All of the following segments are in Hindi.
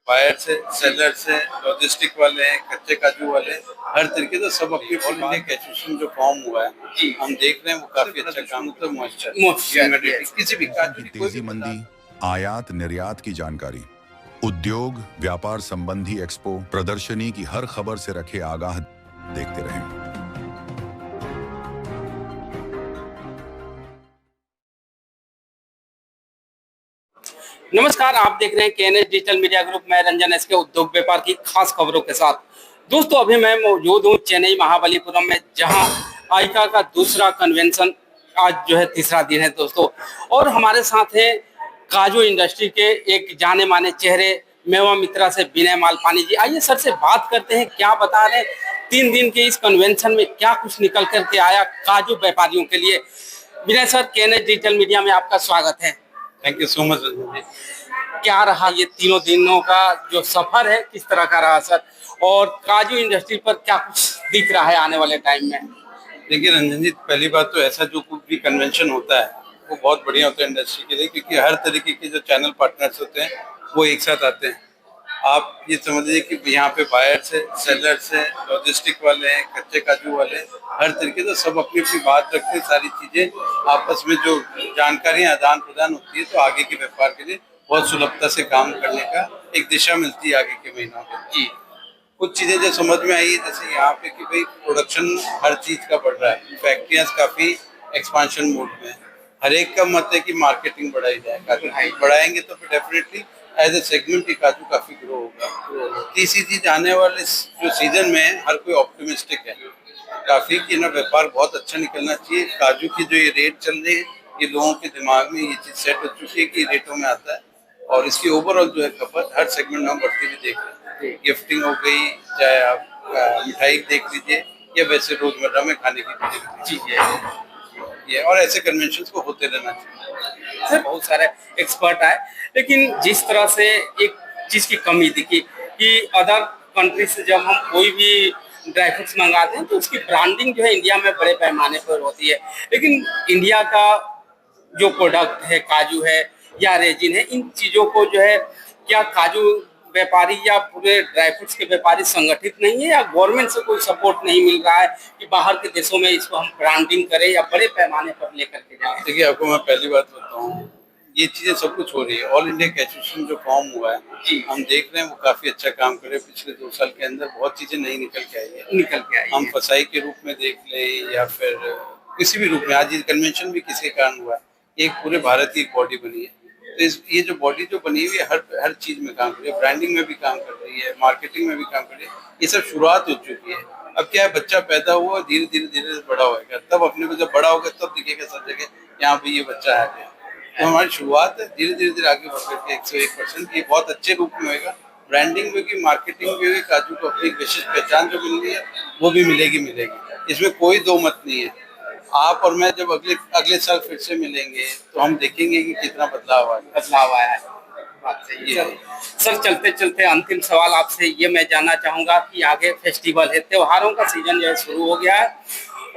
बायर से, सेलर से, लॉजिस्टिक वाले हैं, कच्चे काजू वाले, हर तरीके से सब अपनी ऑल इंडिया एसोसिएशन जो फॉर्म हुआ है, हम देख रहे हैं वो काफी अच्छा काम होता है। मॉइस्चर किसी भी काजू की कोई तेजी भी मंदी, आयात निर्यात की जानकारी, उद्योग व्यापार संबंधी एक्सपो प्रदर्शनी की हर खबर से रखे आगाह। देखते रहें। नमस्कार, आप देख रहे हैं केएनएस डिजिटल मीडिया ग्रुप। मैं रंजन एस के उद्योग व्यापार की खास खबरों के साथ। दोस्तों, अभी मैं मौजूद हूँ चेन्नई महाबलीपुरम में, जहां आइका का दूसरा कन्वेंशन आज जो है तीसरा दिन है दोस्तों। और हमारे साथ हैं काजू इंडस्ट्री के एक जाने माने चेहरे मेवा मित्रा से विनय मालपानी जी। आइए सर से बात करते हैं, क्या बता रहे हैं 3 दिन के इस कन्वेंशन में क्या कुछ निकल करके आया काजू व्यापारियों के लिए। Vinay sir, KNS digital media में आपका स्वागत है। Thank you so much Ranjan ji. क्या रहा ये तीनों दिनों का जो सफर है, किस तरह का रहा सर, और काजू इंडस्ट्री पर क्या कुछ दिख रहा है आने वाले टाइम में? देखिए रंजन जी, पहली बात तो ऐसा जो कुछ भी कन्वेंशन होता है वो बहुत बढ़िया होता है इंडस्ट्री के लिए, क्योंकि हर तरीके के जो चैनल पार्टनर्स होते हैं वो एक साथ आते हैं। आप ये समझिए कि यहाँ पे बायर से, सेलर से, लॉजिस्टिक वाले हैं, कच्चे काजू वाले, हर तरीके से सब अपनी अपनी बात रखते हैं। सारी चीजें आपस में जो जानकारियां आदान प्रदान होती है तो आगे के व्यापार के लिए बहुत सुलभता से काम करने का एक दिशा मिलती है आगे के महीनों में। जी, कुछ चीजें जो समझ में आई है, जैसे यहाँ पे कि भाई प्रोडक्शन हर चीज का बढ़ रहा है, फैक्ट्रियां काफी एक्सपांशन मोड में है। हर एक का मत है कि मार्केटिंग बढ़ाई जाए, काजू बढ़ाएंगे तो फिर डेफिनेटली एज ए सेगमेंट काजू काफी ग्रो होगा। तीसरी चीज, आने वाले जो सीजन में है, हर कोई ऑप्टिमिस्टिक है काफी कि ना व्यापार बहुत अच्छा निकलना चाहिए। काजू की जो ये रेट चल रही है, ये लोगों के दिमाग में ये चीज सेट हो चुकी है कि रेटों में आता है, और इसकी ओवरऑल जो है खपत हर सेगमेंट में हम बढ़ती हुई देख रहे हैं। गिफ्टिंग हो गई, चाहे आप मिठाई देख लीजिए, या वैसे रोजमर्रा में खाने की चीजें, ये और ऐसे कन्वेंशन को होते रहना चाहिए। सर, बहुत सारे एक्सपर्ट आए, लेकिन जिस तरह से एक चीज की कमी दिखी कि अदर कंट्री से जब हम कोई भी ड्राई फ्रूट्स मंगाते हैं तो उसकी ब्रांडिंग जो है इंडिया में बड़े पैमाने पर होती है, लेकिन इंडिया का जो प्रोडक्ट है, काजू है या रेजिन है, इन चीजों को जो है, क्या काजू व्यापारी या पूरे ड्राई फ्रूट्स के व्यापारी संगठित नहीं है, या गवर्नमेंट से कोई सपोर्ट नहीं मिल रहा है कि बाहर के देशों में इसको हम ब्रांडिंग करें या बड़े पैमाने पर लेकर के जाएं? देखिए, आपको मैं पहली बात बताऊँ, ये चीजें सब कुछ हो रही है। ऑल इंडिया एसोसिएशन जो फॉर्म हुआ है, हम देख रहे हैं वो काफी अच्छा काम कर रहे हैं। पिछले 2 साल के अंदर बहुत चीजें नई निकल के आई है। हम फसाई के रूप में देख लें या फिर किसी भी रूप में, आज ये कन्वेंशन भी किसी कारण हुआ है। एक पूरे भारत की एक बॉडी बनी है, तो ये जो बॉडी जो बनी हुई है हर चीज में काम कर रही है, ब्रांडिंग में भी काम कर रही है, मार्केटिंग में भी काम कर रही है। ये सब शुरुआत हो चुकी है। अब क्या है, बच्चा पैदा हुआ, धीरे धीरे बड़ा होगा, तब अपने को जब बड़ा होगा तब दिखेगा सब जगह यहाँ पे ये बच्चा है। तो हमारी शुरुआत है, धीरे धीरे आगे बढ़ करके 101% ये बहुत अच्छे रूप में होगा। ब्रांडिंग में भी, मार्केटिंग में भी काजू को अपनी विशिष्ट पहचान जो मिल रही है वो भी मिलेगी। इसमें कोई दो मत नहीं है। आप और मैं जब अगले साल फिर से मिलेंगे तो हम देखेंगे कि कितना बदलाव आया है। बात सही है सर। चलते चलते अंतिम सवाल आपसे ये मैं जानना चाहूंगा कि आगे फेस्टिवल है, त्योहारों का सीजन जो है शुरू हो गया है,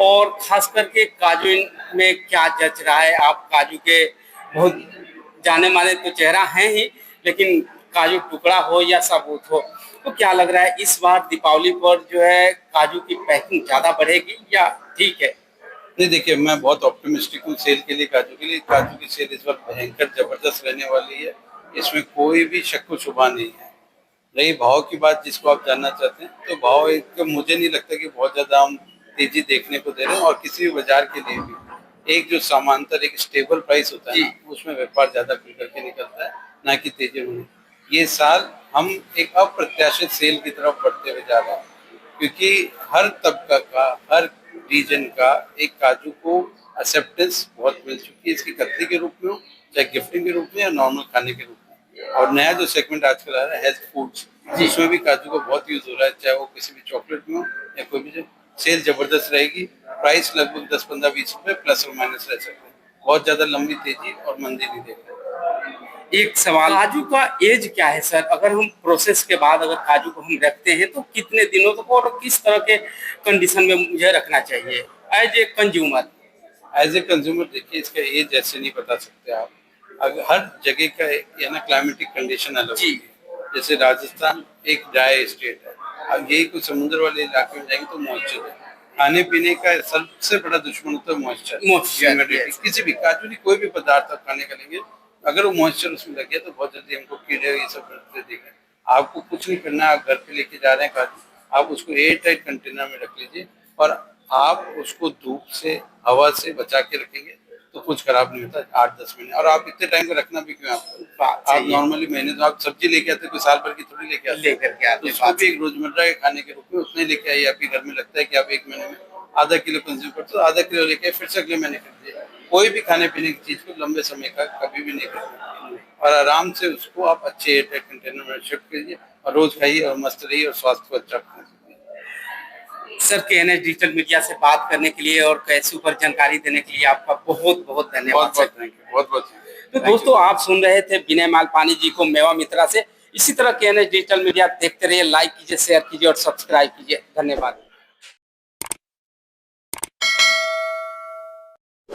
और खास करके काजू में क्या जच रहा है? आप काजू के बहुत जाने माने तो चेहरा हैं ही, लेकिन काजू टुकड़ा हो या सबूत हो, तो क्या लग रहा है इस बार दीपावली पर जो है काजू की पैकिंग ज्यादा बढ़ेगी या ठीक है? नहीं, देखिए, मैं बहुत ऑप्टिमिस्टिक हूँ सेल के लिए। काजू की सेल इस वक्त भयंकर जबरदस्त रहने वाली है, इसमें कोई भी शक व शुबा नहीं है। रही भाव की बात, जिसको आप जानना चाहते हैं, तो भाव एक मुझे नहीं लगता कि बहुत ज्यादा हम तेजी देखने को दे रहे हैं, और किसी भी बाजार के लिए भी एक जो समांतर एक स्टेबल प्राइस होता है, उसमें व्यापार ज्यादा खुल करके निकलता है, ना कि तेजी होने। ये साल हम एक अप्रत्याशित सेल की तरफ बढ़ते हुए जा रहे हैं, क्योंकि हर तबका का, हर रीजन का एक काजू को एक्सेप्टेंस बहुत मिल चुकी है, इसकी कतली के रूप में हो, चाहे गिफ्टिंग के रूप में या नॉर्मल खाने के रूप में। और नया जो सेगमेंट आजकल आ रहा है हेल्थ फूड्स, उसमें भी काजू का बहुत यूज हो रहा है, चाहे वो किसी भी चॉकलेट में हो या कोई भी। सेल जबरदस्त रहेगी, प्राइस लगभग 10, 15, 20 रुपए प्लस और माइनस रह सकते हैं। बहुत ज्यादा लंबी तेजी और मंदी नहीं देख रहे। एक सवाल, काजू का एज क्या है सर? अगर हम प्रोसेस के बाद अगर काजू को हम रखते हैं तो कितने दिनों तक और किस तरह के कंडीशन में मुझे रखना चाहिए एज ए कंज्यूमर? देखिए, इसका एज ऐसे नहीं बता सकते आप। अगर हर जगह का ना क्लाइमेटिक कंडीशन अलग होती है, जैसे राजस्थान एक ड्राई स्टेट है, अब यही कुछ समुद्र वाले इलाके में जाएंगे तो मॉइस्चर है। खाने पीने का सबसे बड़ा दुश्मन होता है मॉइस्चर, ह्यूमिडिटी। किसी भी काजू नहीं, कोई भी पदार्थ आप खाने का लेंगे, अगर वो मॉइस्चर उसमें लग गया तो बहुत जल्दी हमको कीड़े ये सब करते देखें। आपको कुछ नहीं करना, आप घर पे लेके जा रहे हैं काजू, आप उसको एयर टाइट कंटेनर में रख लीजिए और आप उसको धूप से, हवा से बचा के रखेंगे तो कुछ खराब नहीं होता 8-10 महीने। और आप इतने टाइम का रखना भी क्यों, आप नॉर्मली महीने तो आप सब्जी लेके आते, कोई साल भर की थोड़ी लेके आते, लेकर के आते तो उसको भी एक रोजमर्रा के खाने के रूप में उतने लेके आइए। आपके घर में लगता है कि आप एक महीने में आधा किलो कंज्यूम करते हो, आधा किलो लेके फिर से अगले महीने कर दिए। कोई भी खाने पीने की चीज को लंबे समय का कभी भी नहीं करना, और आराम से उसको आप अच्छे एयरटाइट कंटेनर में शिफ्ट कीजिए और रोज खाइए और मस्त रहिए और स्वास्थ्य को अच्छा रखिए। सर KNS डिजिटल मीडिया से बात करने के लिए और कैसे ऊपर जानकारी देने के लिए आपका बहुत बहुत धन्यवाद। बहुत बहुत थैंक यू, बहुत बहुत। तो दोस्तों आप सुन रहे थे विनय मालपानी जी को मेवा मित्रा से। इसी तरह KNS डिजिटल मीडिया देखते रहिए, लाइक कीजिए, शेयर कीजिए और सब्सक्राइब कीजिए। धन्यवाद।